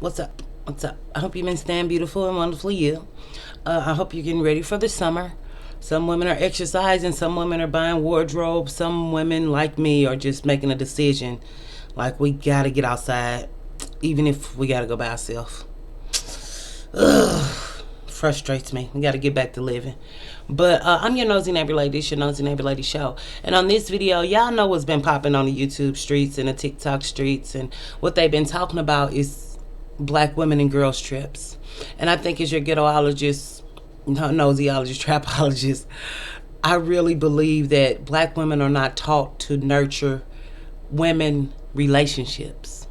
What's up? What's up? I hope you've been staying beautiful and wonderful you. I hope you're getting ready for the summer. Some women are exercising, some women are buying wardrobe, some women like me are just making a decision like we gotta get outside, even if we gotta go by ourselves. Ugh, frustrates me. We gotta get back to living. But I'm your nosy neighbor lady. It's your nosy neighbor lady show. And on this video, y'all know what's been popping on the YouTube streets and the TikTok streets, and what they've been talking about is black women and girls trips. And I think as your ghettoologist, nosyologist, trapologist, I really believe that black women are not taught to nurture women relationships.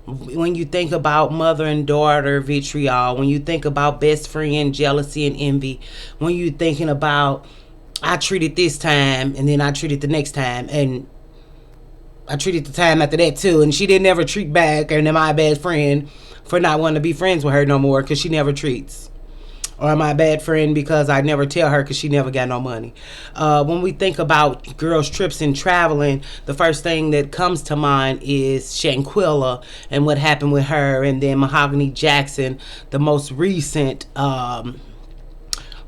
When you think about mother and daughter vitriol, when you think about best friend jealousy and envy, when you're thinking about I treated this time and then I treated the next time, and I treated the time after that too, and she didn't ever treat back, and am I a bad friend for not wanting to be friends with her no more because she never treats? Or am I a bad friend because I never tell her because she never got no money? When we think about girls' trips and traveling, the first thing that comes to mind is Shanquilla and what happened with her, and then Mahogany Jackson, the most recent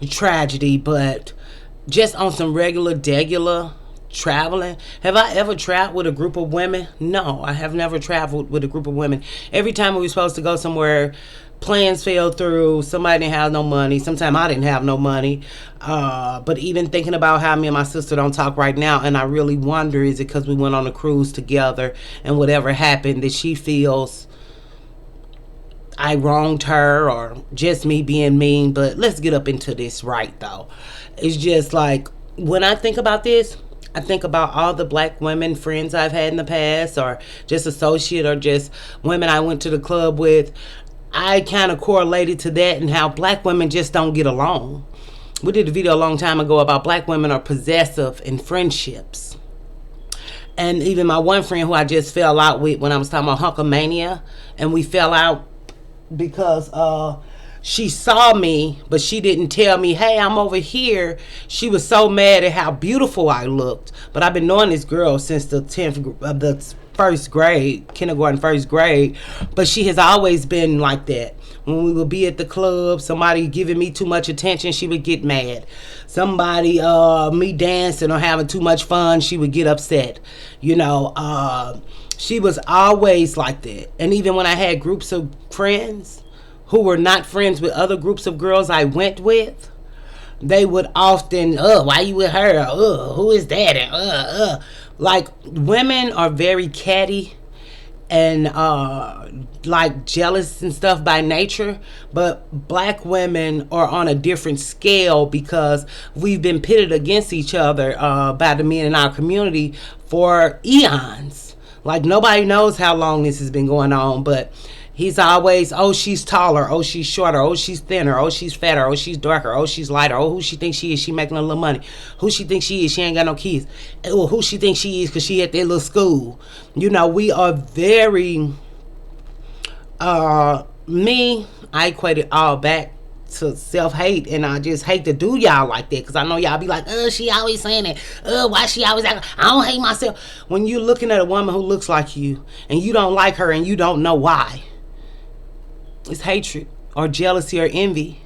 tragedy. But just on some regular traveling, have I ever traveled with a group of women? No, I have never traveled with a group of women. Every time we were supposed to go somewhere, plans fell through. Somebody didn't have no money. Sometimes I didn't have no money. But even thinking about how me and my sister don't talk right now, and I really wonder, is it because we went on a cruise together, and whatever happened that she feels I wronged her, or just me being mean? But let's get up into this right though. It's just like, when I think about this, I think about all the black women friends I've had in the past, or just associate, or just women I went to the club with. I kind of correlated to that, and how black women just don't get along. We did a video a long time ago about black women are possessive in friendships. And even my one friend who I just fell out with when I was talking about hunkamania, and we fell out because she saw me, but she didn't tell me, hey, I'm over here. She was so mad at how beautiful I looked. But I've been knowing this girl since the first grade, kindergarten, first grade. But she has always been like that. When we would be at the club, somebody giving me too much attention, she would get mad. Somebody, me dancing or having too much fun, she would get upset. She was always like that. And even when I had groups of friends who were not friends with other groups of girls I went with, they would often, why you with her? Who is that? And like, women are very catty and like jealous and stuff by nature, but black women are on a different scale because we've been pitted against each other by the men in our community for eons. Like, nobody knows how long this has been going on, but he's always, oh, she's taller, oh, she's shorter, oh, she's thinner, oh, she's fatter, oh, she's darker, oh, she's lighter, oh, who she thinks she is, she making a little money, who she thinks she is, she ain't got no kids, oh, who she thinks she is because she at that little school. We are very, I equate it all back to self-hate, and I just hate to do y'all like that, because I know y'all be like, she always saying that, why she always acting, I don't hate myself. When you're looking at a woman who looks like you, and you don't like her, and you don't know why, it's hatred or jealousy or envy.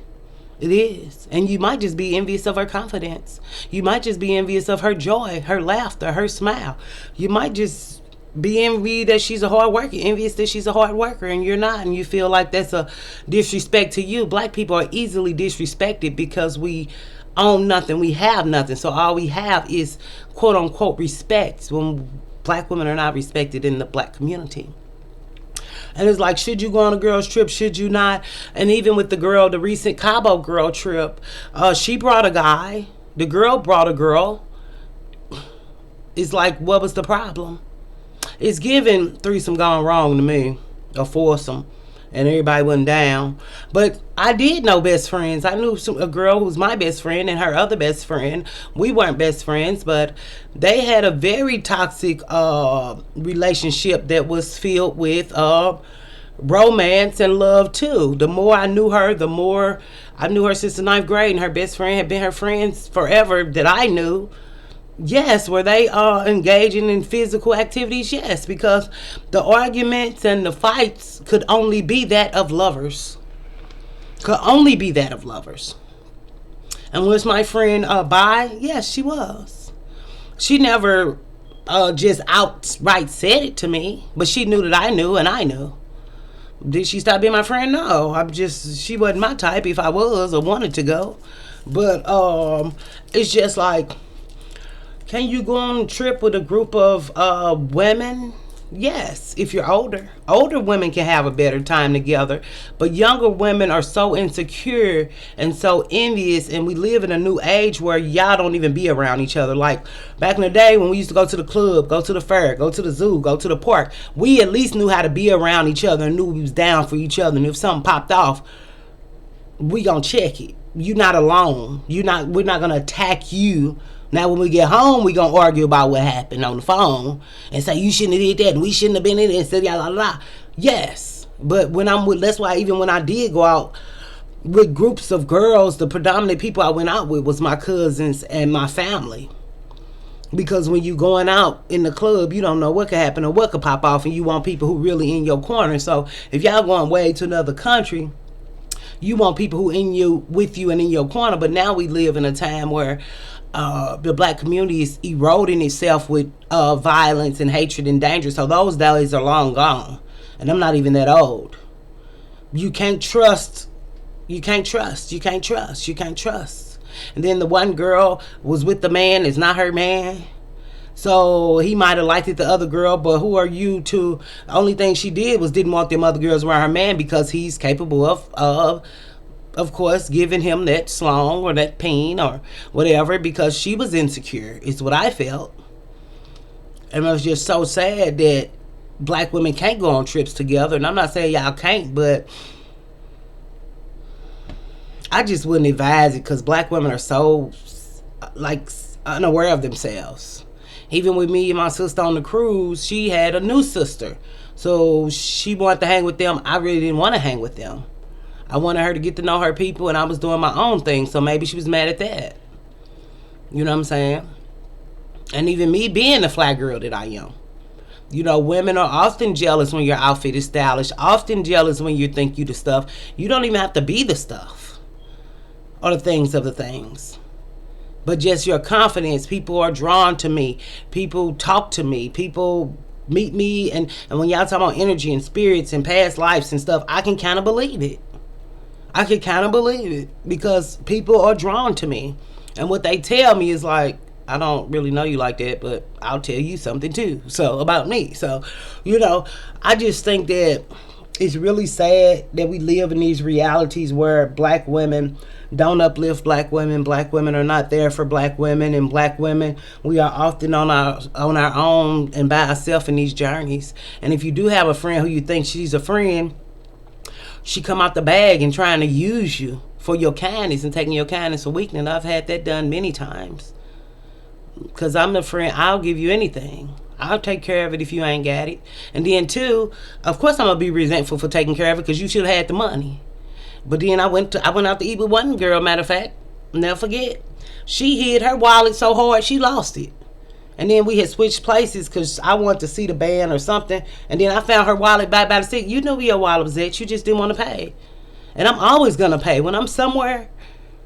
It is. And you might just be envious of her confidence. You might just be envious of her joy, her laughter, her smile. You might just be envious that she's a hard worker, envious that she's a hard worker, and you're not, and you feel like that's a disrespect to you. Black people are easily disrespected because we own nothing, we have nothing. So all we have is quote unquote respect, when black women are not respected in the black community. And it's like, should you go on a girl's trip? Should you not? And even with the recent Cabo girl trip, she brought a guy. The girl brought a girl. It's like, what was the problem? It's giving threesome gone wrong to me, or foursome, and everybody went down. But I did know best friends. I knew a girl who was my best friend and her other best friend. We weren't best friends, but they had a very toxic relationship that was filled with romance and love too. The more I knew her, the more I knew her since the 9th grade, and her best friend had been her friends forever that I knew. Yes, were they engaging in physical activities? Yes, because the arguments and the fights could only be that of lovers. Could only be that of lovers. And was my friend bi? Yes, she was. She never just outright said it to me, but she knew that I knew and I knew. Did she stop being my friend? No. She wasn't my type if I was or wanted to go. But it's just like, can you go on a trip with a group of women? Yes, if you're older. Older women can have a better time together, but younger women are so insecure and so envious, and we live in a new age where y'all don't even be around each other. Like back in the day when we used to go to the club, go to the fair, go to the zoo, go to the park, we at least knew how to be around each other and knew we was down for each other, and if something popped off, we gonna check it. You're not alone. We're not gonna attack you. Now when we get home, we gonna argue about what happened on the phone and say you shouldn't have did that and we shouldn't have been in it and said la la la. Yes, but when I'm with, that's why even when I did go out with groups of girls, the predominant people I went out with was my cousins and my family. Because when you going out in the club, you don't know what could happen or what could pop off, and you want people who really in your corner. So if y'all going way to another country, you want people who in you, with you, and in your corner. But now we live in a time where the black community is eroding itself with violence and hatred and danger. So those days are long gone, and I'm not even that old. You can't trust. You can't trust. You can't trust. You can't trust. And then the one girl was with the man. It's not her man. So he might have liked it, the other girl, but who are you to? The only thing she did was didn't want them other girls around her man because he's capable of course, giving him that slong or that pain or whatever because she was insecure, is what I felt. And it was just so sad that black women can't go on trips together. And I'm not saying y'all can't, but I just wouldn't advise it because black women are so, like, unaware of themselves. Even with me and my sister on the cruise, she had a new sister. So she wanted to hang with them. I really didn't want to hang with them. I wanted her to get to know her people, and I was doing my own thing. So maybe she was mad at that. You know what I'm saying? And even me being the fly girl that I am. You know, women are often jealous when your outfit is stylish. Often jealous when you think you the stuff. You don't even have to be the stuff. Or the things of the things. But just your confidence. People are drawn to me. People talk to me. People meet me. And when y'all talk about energy and spirits and past lives and stuff, I can kind of believe it. I can kind of believe it. Because people are drawn to me. And what they tell me is like, I don't really know you like that, but I'll tell you something too. So, about me. So, you know, I just think that it's really sad that we live in these realities where black women don't uplift black women. Black women are not there for black women, and black women, we are often on our own and by ourselves in these journeys. And if you do have a friend who you think she's a friend, she come out the bag and trying to use you for your kindness and taking your kindness for weakness. And I've had that done many times. Because I'm the friend, I'll give you anything. I'll take care of it if you ain't got it. And then two, of course I'm going to be resentful for taking care of it because you should have had the money. But then I went out to eat with one girl, matter of fact, never forget. She hid her wallet so hard she lost it. And then we had switched places because I wanted to see the band or something. And then I found her wallet by the seat. You knew where your wallet was at. You just didn't want to pay. And I'm always going to pay. When I'm somewhere,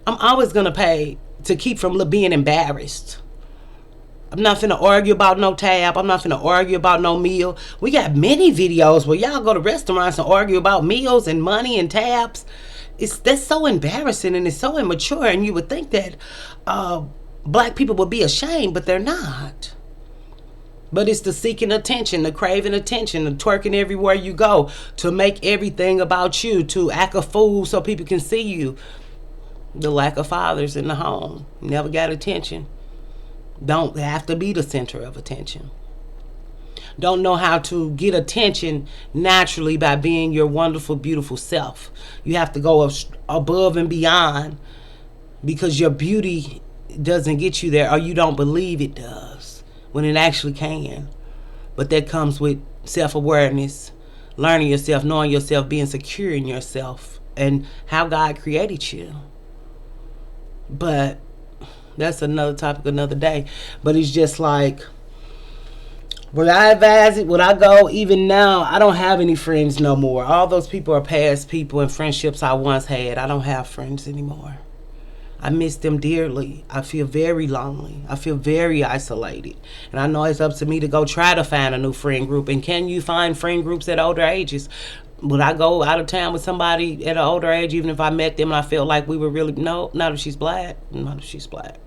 I'm always going to pay to keep from being embarrassed. I'm not finna argue about no tab. I'm not finna argue about no meal. We got many videos where y'all go to restaurants and argue about meals and money and tabs. That's so embarrassing and it's so immature. And you would think that black people would be ashamed, but they're not. But it's the seeking attention, the craving attention, the twerking everywhere you go, to make everything about you, to act a fool so people can see you. The lack of fathers in the home. Never got attention. Don't have to be the center of attention. Don't know how to get attention naturally by being your wonderful, beautiful self. You have to go above and beyond because your beauty doesn't get you there, or you don't believe it does when it actually can. But that comes with self-awareness, learning yourself, knowing yourself, being secure in yourself and how God created you. But That's another topic, another day. But it's just like, would I advise it? Would I go? Even now, I don't have any friends no more. All those people are past people and friendships I once had. I don't have friends anymore. I miss them dearly. I feel very lonely. I feel very isolated. And I know it's up to me to go try to find a new friend group. And can you find friend groups at older ages? Would I go out of town with somebody at an older age, even if I met them and I felt like we were really... No, not if she's black. Not if she's black.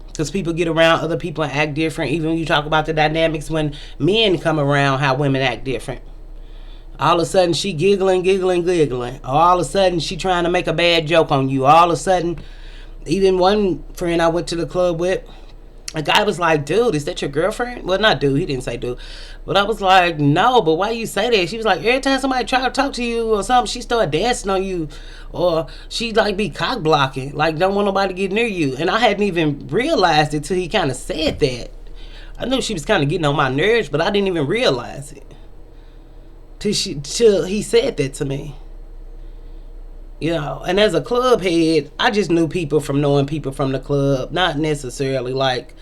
Because people get around other people and act different. Even when you talk about the dynamics when men come around, how women act different. All of a sudden she giggling. Or all of a sudden she trying to make a bad joke on you. All of a sudden, even one friend I went to the club with, a guy was like, dude, is that your girlfriend? Well, not dude, he didn't say dude. But I was like, no, but why you say that? She was like, every time somebody try to talk to you or something, she start dancing on you. Or she like be cock blocking, like don't want nobody to get near you. And I hadn't even realized it till he kind of said that. I knew she was kind of getting on my nerves, but I didn't even realize it till he said that to me. You know, and as a club head, I just knew people from knowing people from the club. Not necessarily like,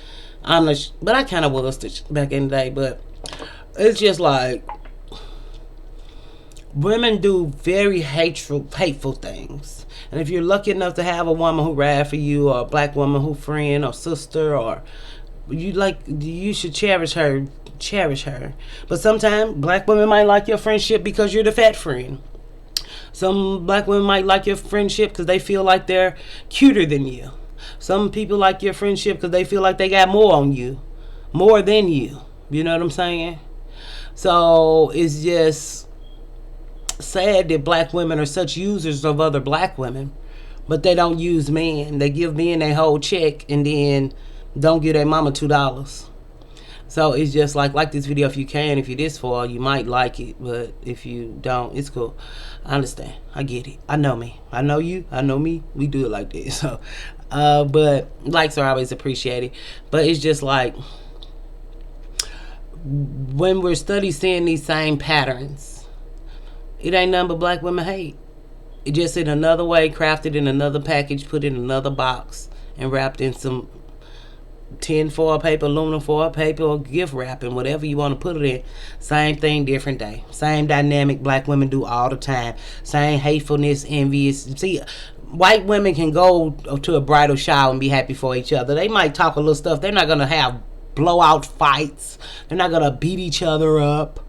but I kind of was back in the day. But it's just like, women do very hateful things. And if you're lucky enough to have a woman who ride for you, or a black woman who friend or sister, or you should cherish her. But sometimes black women might like your friendship because you're the fat friend. Some black women might like your friendship because they feel like they're cuter than you. Some people like your friendship because they feel like they got more on you, more than you. You know what I'm saying? So it's just sad that black women are such users of other black women, but they don't use men. They give men a whole check and then don't give their mama $2. So it's just like this video if you can. If you're this far, you might like it, but if you don't, it's cool. I understand. I get it. I know me. I know you. I know me. We do it like this. So, but likes are always appreciated. But it's just like, when we're seeing these same patterns, it ain't nothing but black women hate. It just in another way, crafted in another package, put in another box, and wrapped in some tin foil paper, aluminum foil paper, or gift wrapping, whatever you want to put it in. Same thing, different day. Same dynamic black women do all the time. Same hatefulness, envious. See, white women can go to a bridal shower and be happy for each other. They might talk a little stuff. They're not going to have blowout fights. They're not going to beat each other up.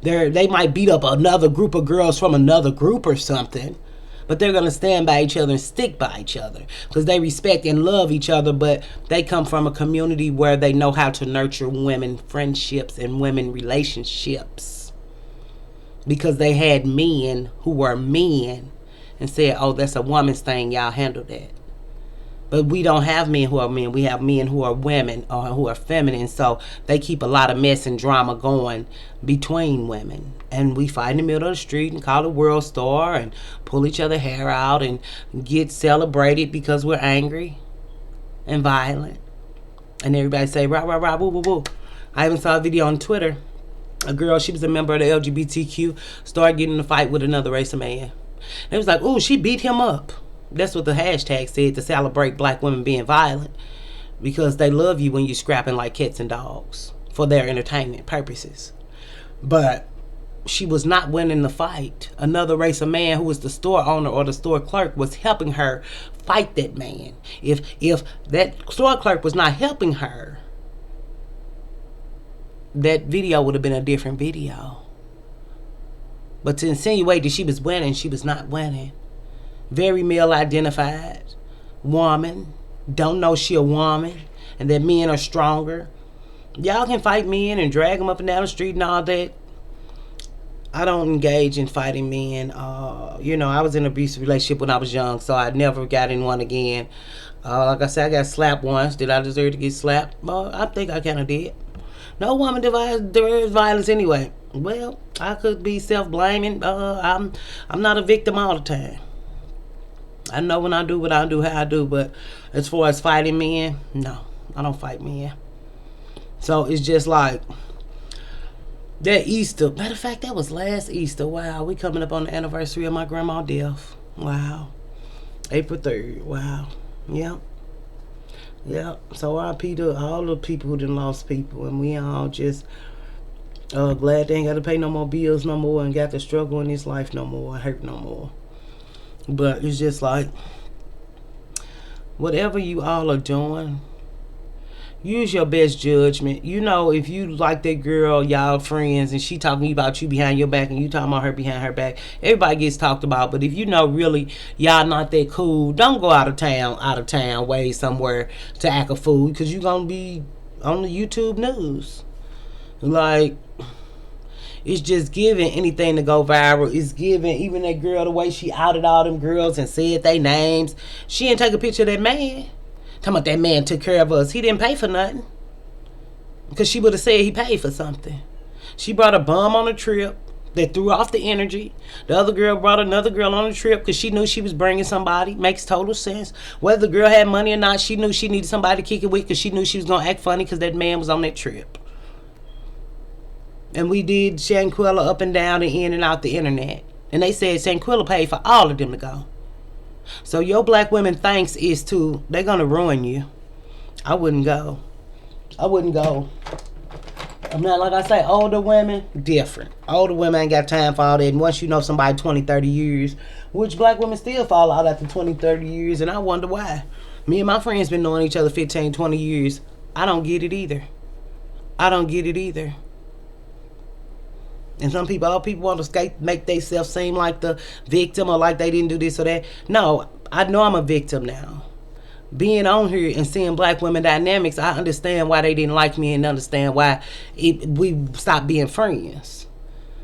They might beat up another group of girls from another group or something. But they're going to stand by each other and stick by each other because they respect and love each other. But they come from a community where they know how to nurture women friendships and women relationships, because they had men who were men and said, oh, that's a woman's thing, y'all handle that. But we don't have men who are men. We have men who are women or who are feminine. So they keep a lot of mess and drama going between women. And we fight in the middle of the street and call it World Star and pull each other hair out and get celebrated because we're angry and violent. And everybody say, rah, rah, rah, woo, woo, woo. I even saw a video on Twitter. A girl, she was a member of the LGBTQ, started getting in a fight with another race of man. And it was like, ooh, she beat him up. That's what the hashtag said, to celebrate black women being violent, because they love you when you're scrapping like cats and dogs for their entertainment purposes. But she was not winning the fight. Another race of man who was the store owner or the store clerk was helping her fight that man. If that store clerk was not helping her, that video would have been a different video. But to insinuate that she was winning, she was not winning. Very male identified woman, don't know she a woman, and that men are stronger. Y'all can fight men and drag them up and down the street and all that. I don't engage in fighting men. I was in an abusive relationship when I was young, so I never got in one again. Like I said, I got slapped once. Did I deserve to get slapped? I think I kind of did. No woman deserves violence anyway. Well, I could be self-blaming. I'm not a victim all the time. I know when I do what I do, how I do, but as far as fighting men, no, I don't fight men. So it's just like that Easter. Matter of fact, that was last Easter. Wow, we coming up on the anniversary of my grandma's death. Wow. April 3rd. Wow. Yep. Yeah. So RP to all the people who done lost people, and we all just glad they ain't got to pay no more bills no more, and got to struggle in this life no more, and hurt no more. But it's just like whatever you all are doing, use your best judgment. You know, if you like that girl, y'all friends, and she talking about you behind your back and you talking about her behind her back, everybody gets talked about. But if you know really y'all not that cool, don't go out of town way somewhere to act a fool, because you gonna be on the YouTube news. Like, it's just giving anything to go viral. It's giving even that girl the way she outed all them girls and said their names. She didn't take a picture of that man. Talking about that man took care of us. He didn't pay for nothing. Because she would have said he paid for something. She brought a bum on a trip that threw off the energy. The other girl brought another girl on a trip because she knew she was bringing somebody. Makes total sense. Whether the girl had money or not, she knew she needed somebody to kick it with because she knew she was going to act funny because that man was on that trip. And we did Shanquella up and down and in and out the internet. And they said Shanquella paid for all of them to go. So your black women thanks is to, they're going to ruin you. I wouldn't go. I wouldn't go. I mean, like I say, older women, different. Older women ain't got time for all that. And once you know somebody 20, 30 years, which black women still fall out after 20, 30 years, and I wonder why. Me and my friends been knowing each other 15, 20 years. I don't get it either. I don't get it either. And some people, all people want to make themselves seem like the victim or like they didn't do this or that. No, I know I'm a victim now. Being on here and seeing black women dynamics, I understand why they didn't like me and understand why we stopped being friends.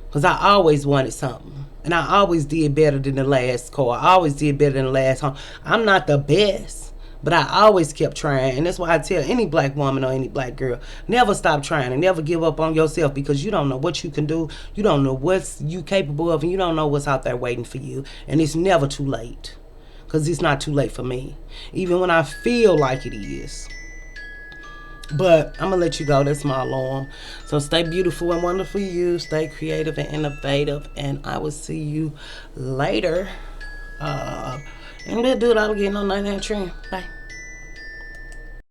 Because I always wanted something. And I always did better than the last call. I always did better than the last home. I'm not the best. But I always kept trying. And that's why I tell any black woman or any black girl, never stop trying and never give up on yourself, because you don't know what you can do. You don't know what's you capable of, and you don't know what's out there waiting for you. And it's never too late. Because it's not too late for me. Even when I feel like it is. But I'm going to let you go. That's my alarm. So stay beautiful and wonderful you. Stay creative and innovative. And I will see you later. And we'll do it all again on 99 Trend. Bye.